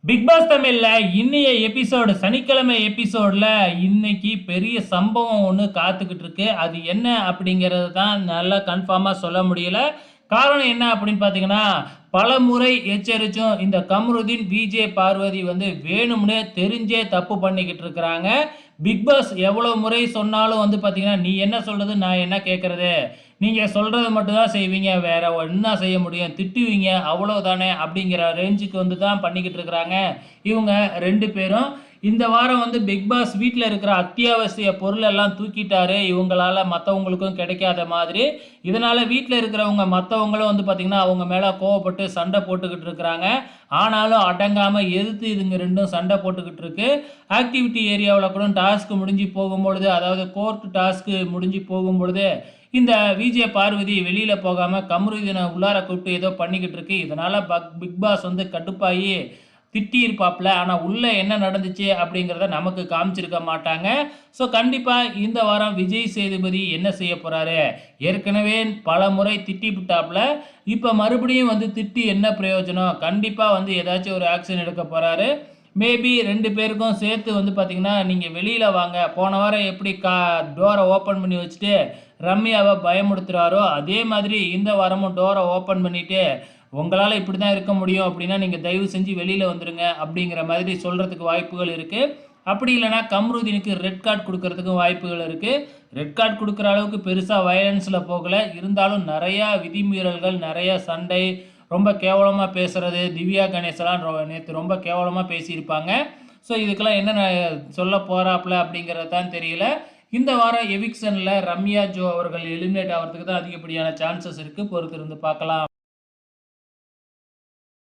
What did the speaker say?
Big pass தமிழ்ல இன்னைய episode சனிக்கிழமை எபிசோட்ல இன்னைக்கு பெரிய சம்பவம் ஒன்று காத்துக்கிட்டு இருக்கு. அது என்ன அப்படிங்கிறது தான் நல்லா கன்ஃபார்மாக சொல்ல முடியல. காரணம் என்ன அப்படின்னு பார்த்தீங்கன்னா, பல முறை எச்சரிச்சும் இந்த கம்ருதீன், விஜே பார்வதி வந்து வேணும்னே தெரிஞ்சே தப்பு பண்ணிக்கிட்டு இருக்கிறாங்க. பிக் பாஸ் எவ்வளோ முறை சொன்னாலும் வந்து பார்த்தீங்கன்னா, நீ என்ன சொல்றது, நான் என்ன கேட்கறது, நீங்க சொல்றத மட்டும் தான் செய்வீங்க, வேற என்ன செய்ய முடியும், திட்டுவீங்க அவ்வளவுதானே அப்படிங்கிற ரேஞ்சுக்கு வந்து தான் பண்ணிக்கிட்டு இருக்கிறாங்க இவங்க 2 பேரும். இந்த வாரம் வந்து பிக் பாஸ் வீட்டில் இருக்கிற அத்தியாவசிய பொருள் எல்லாம் தூக்கிட்டாரு, இவங்களால மற்றவங்களுக்கும் கிடைக்காத மாதிரி. இதனால வீட்டில் இருக்கிறவங்க மற்றவங்களும் வந்து பார்த்தீங்கன்னா அவங்க மேலே கோவப்பட்டு சண்டை போட்டுக்கிட்டு இருக்கிறாங்க. ஆனாலும் அடங்காமல் எதிர்த்து இதுங்க ரெண்டும் சண்டை போட்டுக்கிட்டு இருக்கு. ஆக்டிவிட்டி ஏரியாவில் கூட டாஸ்க் முடிஞ்சு போகும்பொழுது, அதாவது கோர்ட் டாஸ்க்கு முடிஞ்சு போகும்பொழுது, இந்த விஜே பார்வதி வெளியில போகாம கமருதீனை உள்ளார கூப்பிட்டு ஏதோ பண்ணிக்கிட்டு இருக்கு. இதனால பிக் பாஸ் வந்து கடுப்பாயி திட்டி இருப்பாப்ல. ஆனா உள்ள என்ன நடந்துச்சு அப்படிங்கிறத நமக்கு காமிச்சிருக்க மாட்டாங்க. ஸோ கண்டிப்பா இந்த வாரம் விஜய் சேதுபதி என்ன செய்ய போறாரு? ஏற்கனவே பல முறை திட்டி விட்டாப்ல. இப்ப மறுபடியும் வந்து திட்டி என்ன பிரயோஜனம்? கண்டிப்பா வந்து ஏதாச்சும் ஒரு ஆக்ஷன் எடுக்க போறாரு. மேபி 2 பேருக்கும் சேர்த்து வந்து பார்த்தீங்கன்னா, நீங்க வெளியில வாங்க. போன வாரம் எப்படி டோர ஓப்பன் பண்ணி வச்சுட்டு ரம்யாவ பயமுறுத்துறாரோ, அதே மாதிரி இந்த வாரமும் டோர ஓப்பன் பண்ணிட்டு, உங்களால இப்படி தான் இருக்க முடியும் அப்படின்னா, நீங்க தயவு செஞ்சு வெளியில வந்துருங்க அப்படிங்கிற மாதிரி சொல்றதுக்கு வாய்ப்புகள் இருக்கு. அப்படி இல்லன்னா கம்ருதீனுக்கு ரெட் கார்ட் குடுக்கறதுக்கும் வாய்ப்புகள் இருக்கு. ரெட் கார்ட் குடுக்குற அளவுக்கு பெருசா வயலன்ஸ்ல போகல. இருந்தாலும் நெறையா விதிமீறல்கள், நெறைய சண்டை, ரொம்ப கேவலமா பேசுறது, திவ்யா கணேசலாம் நேத்து ரொம்ப கேவலமா பேசியிருப்பாங்க. ஸோ இதுக்கெல்லாம் என்ன சொல்ல போறாப்ல அப்படிங்கிறது தான் தெரியல. இந்த வாரம் எவிக்ஷன்ல ரம்யா, ஜோ அவர்கள் எலிமினேட் ஆவறதுக்கு தான் அதிகப்படியான சான்சஸ் இருக்கு. பொறுத்திருந்து பார்க்கலாம்.